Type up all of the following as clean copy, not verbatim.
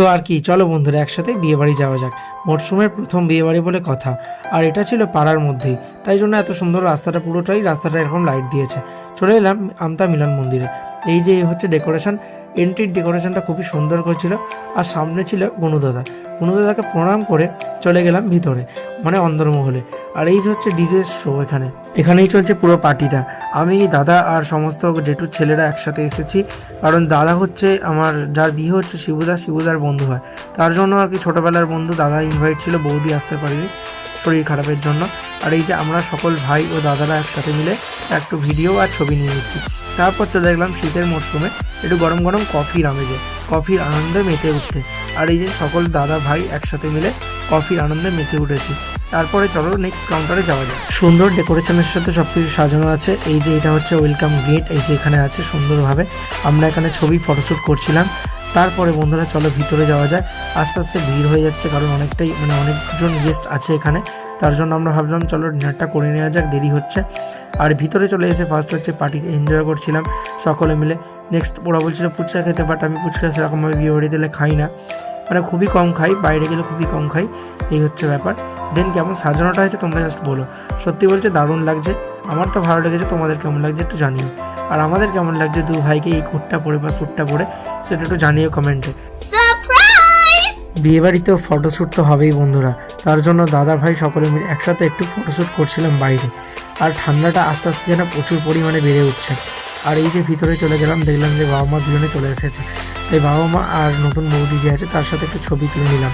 তো আর কি, চলো বন্ধুরা একসাথে বিয়েবাড়ি যাওয়া যাক। মরশুমের প্রথম বিয়েবাড়ি বলে কথা, আর এটা ছিল পাড়ার মধ্যেই, তাই জন্য এত সুন্দর রাস্তাটা, পুরোটাই রাস্তাটা এরকম লাইট দিয়েছে। চলে এলাম আমতা মিলন মন্দিরে। এই যে হচ্ছে ডেকোরেশন, এন্ট্রির ডেকোরেশনটা খুবই সুন্দর করেছিল। আর সামনে ছিল গনুদাদা, গনুদাদাকে প্রণাম করে চলে গেলাম ভিতরে, মানে অন্দরমহলে। আর এই যে হচ্ছে ডিজে শো, এখানেই চলছে পুরো পার্টিটা। আমি, দাদা আর সমস্ত জেঠুর ছেলেরা একসাথে এসেছি, কারণ দাদা হচ্ছে আমার, যার বিয়ে হচ্ছে শিবুদার বন্ধু হয়, তার জন্য আর কি, ছোটোবেলার বন্ধু। দাদা ইনভাইট ছিল, বৌদি আসতে পারিনি শরীর খারাপের জন্য। আর এই যে আমরা সকল ভাই ও দাদারা একসাথে মিলে একটু ভিডিও আর ছবি নিয়ে নিচ্ছি। তারপর চলে দেখলাম শীতের মরশুমে একটু গরম গরম কফির আমেজে, কফির আনন্দে মেতে উঠতে। আর এই যে সকল দাদা ভাই একসাথে মিলে কফির আনন্দে মেতে উঠেছি। তারপরে চলো নেক্সট কাউন্টারে যাওয়া যায়। সুন্দর ডেকোরেশনের সাথে সব কিছু সাজানো আছে। এই যে এটা হচ্ছে ওয়েলকাম গেট, এই যে এখানে আছে সুন্দরভাবে। আমরা এখানে ছবি ফটোশ্যুট করছিলাম। তারপরে বন্ধুরা চলো ভিতরে যাওয়া যায়। আস্তে আস্তে ভিড় হয়ে যাচ্ছে, কারণ অনেকটাই, মানে অনেকজন গেস্ট আছে এখানে, তার জন্য আমরা ভাবলাম চলো ডিনারটা করে নেওয়া যাক, দেরি হচ্ছে। আর ভিতরে চলে এসে ফার্স্ট হচ্ছে পার্টিতে এনজয় করছিলাম সকলে মিলে। নেক্সট ওরা বলছিল ফুচকা খেতে, বাট আমি ফুচকা সেরকমভাবে বিয়ে বাড়ি দিলে খাই না, মানে খুবই কম খাই, বাইরে গেলে খুবই কম খাই, এই হচ্ছে ব্যাপার। দেন কেমন সাজানোটা হয়েছে তোমরা জাস্ট বলো। সত্যি বলছে দারুণ লাগছে, আমার তো ভালো লেগেছে, তোমাদের কেমন লাগছে একটু জানিও। আর আমাদের কেমন লাগছে দু ভাইকে এই কোটটা পরে বা স্যুটটা পরে, সেটা একটু জানিও কমেন্টে। বিয়ে বাড়িতেও ফটোশ্যুট তো হবেই বন্ধুরা, তার জন্য দাদা ভাই সকলে মিলে একসাথে একটু ফটোশ্যুট করছিলাম বাইরে। আর ঠান্ডাটা আস্তে আস্তে যেন প্রচুর পরিমাণে বেড়ে উঠছে। আর এই যে ভিতরে চলে গেলাম, দেখলাম যে বাবা মা দুজনে চলে এসেছে। তাই বাবা মা আর নতুন বৌদি যে আছে তার সাথে একটু ছবি তুলে নিলাম।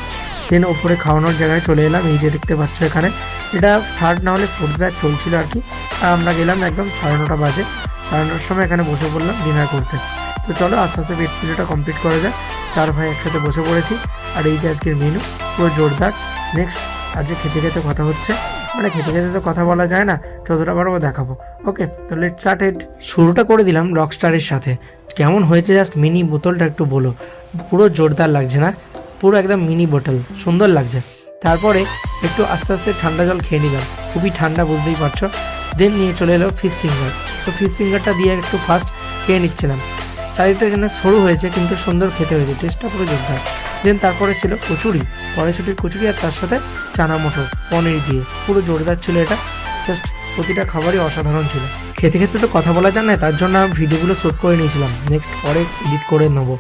দেন ওপরে খাওয়ানোর জায়গায় চলে এলাম। এই যে দেখতে পাচ্ছ এখানে, এটা থার্ড না হলে ফোর্থ ব্যাচ চলছিল আর কি। আর আমরা গেলাম একদম 9:30 বাজে, 9:30টার সময় এখানে বসে পড়লাম ডিনার করতে। তো চলো আস্তে আস্তে পেট পুজোটা কমপ্লিট করা যায়। 4 ভাই একসাথে বসে পড়েছি। আর এই যে আজকের মেনু পুরো জোরদার। নেক্সট আজকে খেতে খেতে কথা হচ্ছে, মানে খেতে খেতে তো কথা বলা যায় না, যতটা পারবো দেখাবো। ওকে, তো লেটস স্টার্ট ইট। শুরুটা করে দিলাম রকস্টারের সাথে। কেমন হয়েছে জাস্ট মিনি বোতলটা একটু বলো, পুরো জোরদার লাগছে না? পুরো একদম মিনি বোতল, সুন্দর লাগছে। তারপরে একটু আস্তে আস্তে ঠান্ডা জল খেয়ে নিলাম, খুবই ঠান্ডা বুঝতেই পারছো। দেন নিয়ে চলে এলো ফিশ ফিঙ্গার। তো ফিশ ফিঙ্গারটা দিয়ে একটু ফার্স্ট খেয়ে নিচ্ছিলাম। সাইজটা যেন সরু হয়েছে কিন্তু সুন্দর খেতে হয়েছে, টেস্টটা পুরো জোরদার। দেন তারপরে ছিল কচুরি, কড়াইশুটির কচুরি, আর তার সাথে চানা মটর পনির দিয়ে, পুরো জোরদার ছিল এটা। জাস্ট প্রতিটা খাবারই অসাধারণ ছিল। খেতে খেতে তো কথা বলা যায় না, তার জন্য আমি ভিডিওগুলো শ্যুট করে নিয়েছিলাম, নেক্সট পরে এডিট করে নেবো।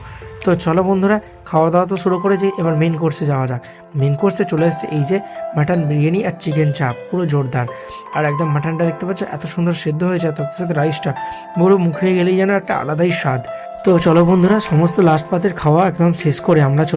তো চলো বন্ধুরা, খাওয়া দাওয়া তো শুরু করেছি, এবার মেন কোর্সে যাওয়া যাক। মেন কোর্সে চলে এসেছে এই যে মাটন বিরিয়ানি আর চিকেন চাপ, পুরো জোরদার। আর একদম মাটনটা দেখতে পাচ্ছ এত সুন্দর সেদ্ধ হয়েছে, তার সাথে রাইসটা পুরো মুখে গেলেই যেন একটা আলাদাই স্বাদ। তো চলো বন্ধুরা, সমস্ত লাস্ট পাতের খাওয়া একদম শেষ করে আমরা